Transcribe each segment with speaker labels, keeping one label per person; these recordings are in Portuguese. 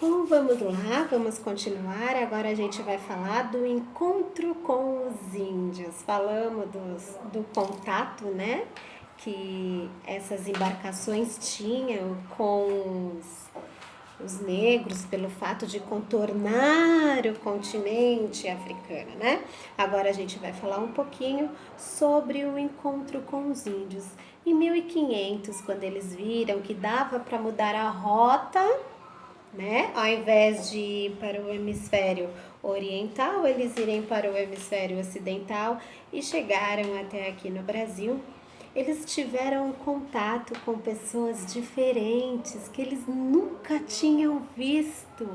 Speaker 1: Bom, vamos lá, vamos continuar. Agora a gente vai falar do encontro com os índios. Falamos do contato, né? Que essas embarcações tinham com os negros pelo fato de contornar o continente africano, né? Agora a gente vai falar um pouquinho sobre o encontro com os índios. Em 1500, quando eles viram que dava para mudar a rota, né? Ao invés de ir para o hemisfério oriental, eles irem para o hemisfério ocidental e chegaram até aqui no Brasil. Eles tiveram contato com pessoas diferentes que eles nunca tinham visto,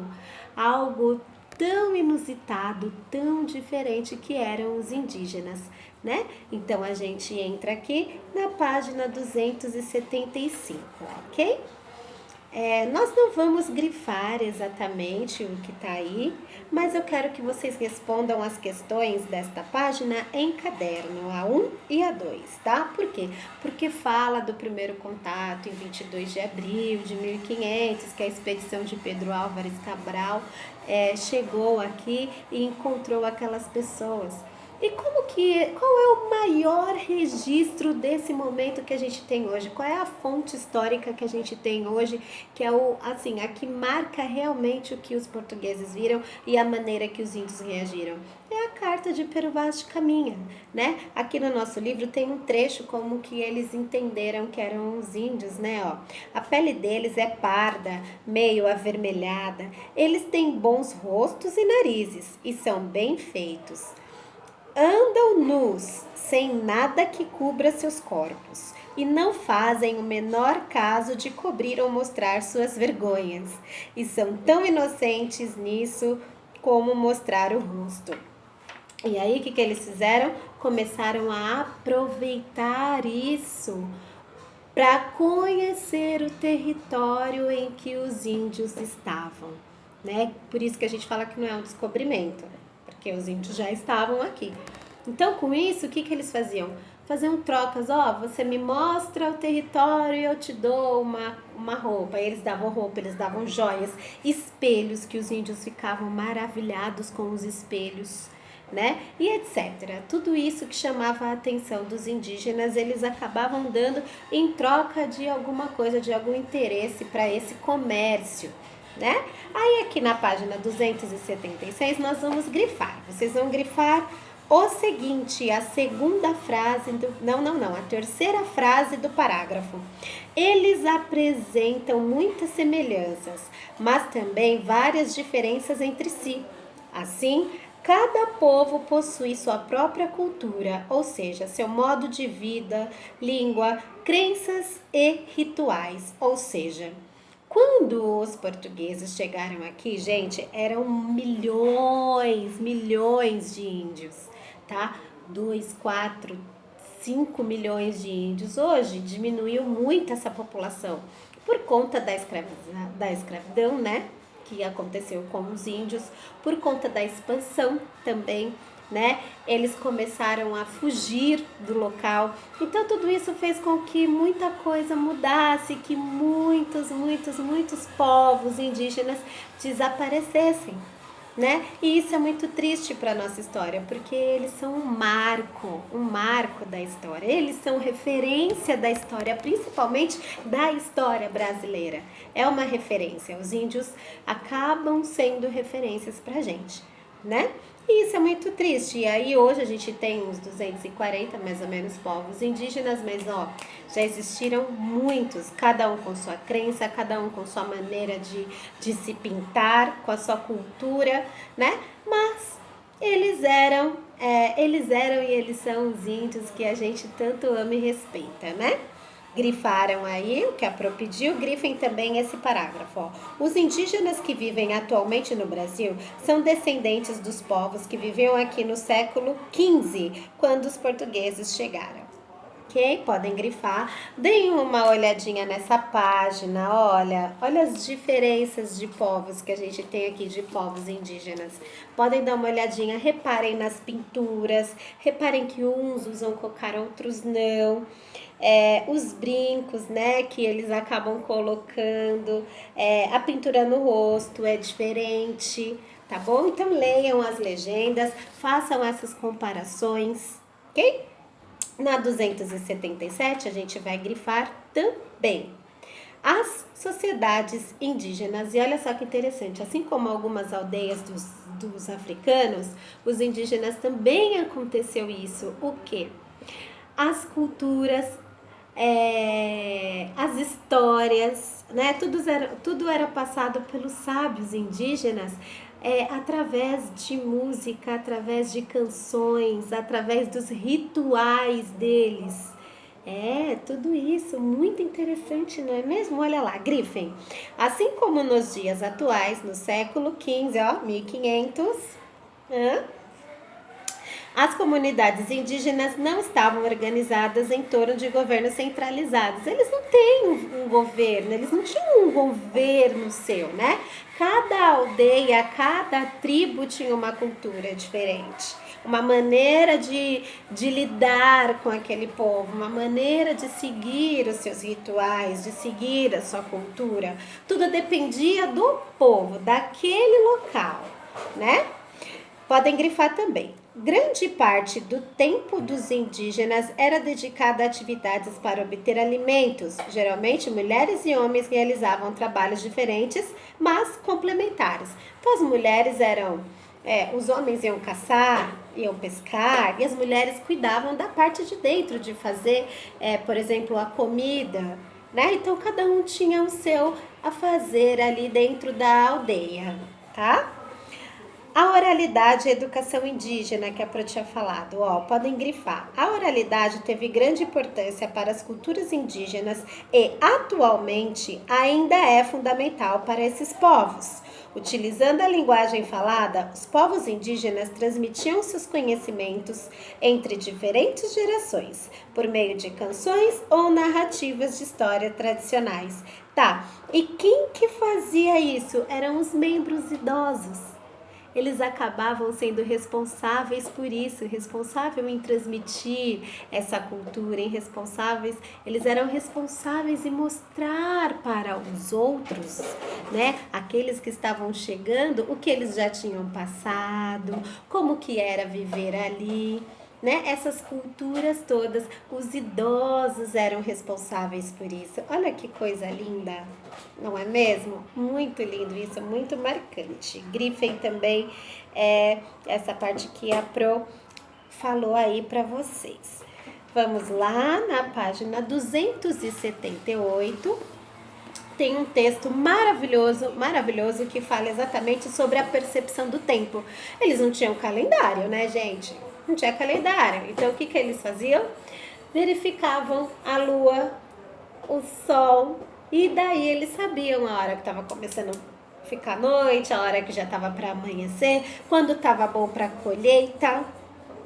Speaker 1: algo tão inusitado, tão diferente que eram os indígenas, né? Então a gente entra aqui na página 275, ok? Nós não vamos grifar exatamente o que está aí, mas eu quero que vocês respondam as questões desta página em caderno A1 e A2, tá? Por quê? Porque fala do primeiro contato em 22 de abril de 1500, que a expedição de Pedro Álvares Cabral chegou aqui e encontrou aquelas pessoas. E qual é o maior registro desse momento que a gente tem hoje? Qual é a fonte histórica que a gente tem hoje, que é a que marca realmente o que os portugueses viram e a maneira que os índios reagiram? É a carta de Pero Vaz de Caminha, né? Aqui no nosso livro tem um trecho como que eles entenderam que eram os índios, né? Ó, a pele deles é parda, meio avermelhada, eles têm bons rostos e narizes e são bem feitos. Andam nus, sem nada que cubra seus corpos, e não fazem o menor caso de cobrir ou mostrar suas vergonhas, e são tão inocentes nisso como mostrar o rosto. E aí, o que eles fizeram? Começaram a aproveitar isso para conhecer o território em que os índios estavam, né? Por isso que a gente fala que não é um descobrimento, porque os índios já estavam aqui. Então, com isso, o que eles faziam? Faziam trocas, você me mostra o território e eu te dou uma roupa. Eles davam roupa, eles davam joias, espelhos, que os índios ficavam maravilhados com os espelhos, né? E etc. Tudo isso que chamava a atenção dos indígenas, eles acabavam dando em troca de alguma coisa, de algum interesse para esse comércio, né? Aí aqui na página 276 nós vamos grifar. Vocês vão grifar o seguinte, a segunda frase a terceira frase do parágrafo. Eles apresentam muitas semelhanças, mas também várias diferenças entre si. Assim, cada povo possui sua própria cultura, ou seja, seu modo de vida, língua, crenças e rituais, ou seja, quando os portugueses chegaram aqui, gente, eram milhões de índios, tá? 2, 4, 5 milhões de índios. Hoje diminuiu muito essa população por conta da escravidão, né? Que aconteceu com os índios, por conta da expansão também, né? Eles começaram a fugir do local. Então tudo isso fez com que muita coisa mudasse, que muitos povos indígenas desaparecessem, né? E isso é muito triste para a nossa história, porque eles são um marco da história. Eles são referência da história, principalmente da história brasileira. É uma referência. Os índios acabam sendo referências para a gente, né? E isso é muito triste. E aí hoje a gente tem uns 240 mais ou menos povos indígenas, mas já existiram muitos, cada um com sua crença, cada um com sua maneira de se pintar, com a sua cultura, né? Mas eles eram e eles são os índios que a gente tanto ama e respeita, né? Grifaram aí o que a Pro pediu, grifem também esse parágrafo. Ó. Os indígenas que vivem atualmente no Brasil são descendentes dos povos que viviam aqui no século XV, quando os portugueses chegaram. Ok? Podem grifar. Deem uma olhadinha nessa página. Olha as diferenças de povos que a gente tem aqui, de povos indígenas. Podem dar uma olhadinha, reparem nas pinturas, reparem que uns usam cocar, outros não. os brincos, né, que eles acabam colocando, a pintura no rosto é diferente, tá bom? Então leiam as legendas, façam essas comparações, ok? Na 277 a gente vai grifar também as sociedades indígenas. E olha só que interessante, assim como algumas aldeias dos africanos, os indígenas também aconteceu isso. O quê? As culturas, as histórias, né? Tudo era passado pelos sábios indígenas, através de música, através de canções, através dos rituais deles. Tudo isso, muito interessante, não é mesmo? Olha lá, grifem. Assim como nos dias atuais, no século XV, 1500, as comunidades indígenas não estavam organizadas em torno de governos centralizados. Eles não têm um governo, eles não tinham um governo seu, né? Cada aldeia, cada tribo tinha uma cultura diferente, uma maneira de lidar com aquele povo, uma maneira de seguir os seus rituais, de seguir a sua cultura. Tudo dependia do povo, daquele local, né? Podem grifar também. Grande parte do tempo dos indígenas era dedicada a atividades para obter alimentos. Geralmente, mulheres e homens realizavam trabalhos diferentes, mas complementares. Então, as mulheres os homens iam caçar, iam pescar, e as mulheres cuidavam da parte de dentro, de fazer, por exemplo, a comida, né? Então, cada um tinha o seu a fazer ali dentro da aldeia, tá? A oralidade e a educação indígena, que a Pro tinha falado, podem grifar. A oralidade teve grande importância para as culturas indígenas e, atualmente, ainda é fundamental para esses povos. Utilizando a linguagem falada, os povos indígenas transmitiam seus conhecimentos entre diferentes gerações, por meio de canções ou narrativas de história tradicionais. Tá, e quem que fazia isso? Eram os membros idosos. Eles acabavam sendo responsáveis por isso, responsável em transmitir essa cultura, eles eram responsáveis em mostrar para os outros, né, aqueles que estavam chegando, o que eles já tinham passado, como que era viver ali, né? Essas culturas todas, os idosos eram responsáveis por isso. Olha que coisa linda, não é mesmo? Muito lindo isso, muito marcante. Grifem também essa parte que a Pro falou aí para vocês. Vamos lá na página 278. Tem um texto maravilhoso, maravilhoso, que fala exatamente sobre a percepção do tempo. Eles não tinham calendário, né, gente? Não tinha calendário. Então, o que eles faziam? Verificavam a lua, o sol, e daí eles sabiam a hora que estava começando a ficar noite, a hora que já estava para amanhecer, quando estava bom para colheita,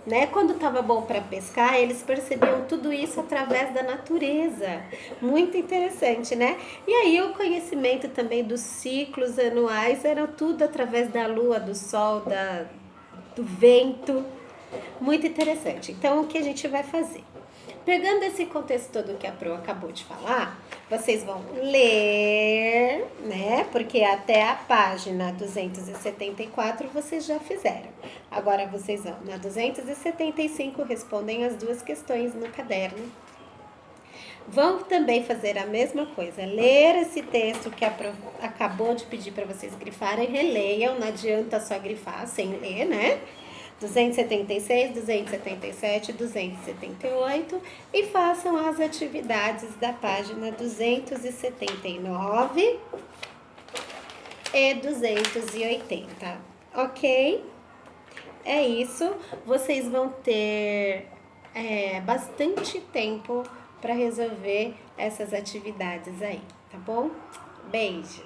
Speaker 1: né? Quando estava bom para pescar, eles percebiam tudo isso através da natureza. Muito interessante, né? E aí o conhecimento também dos ciclos anuais era tudo através da lua, do sol, do vento. Muito interessante. Então, o que a gente vai fazer? Pegando esse contexto todo que a Pro acabou de falar, vocês vão ler, né? Porque até a página 274 vocês já fizeram. Agora vocês vão na 275, respondem as duas questões no caderno. Vão também fazer a mesma coisa, ler esse texto que a Pro acabou de pedir para vocês grifarem, releiam, não adianta só grifar sem ler, né? 276, 277, 278 e façam as atividades da página 279 e 280, ok? É isso, vocês vão ter bastante tempo para resolver essas atividades aí, tá bom? Beijo!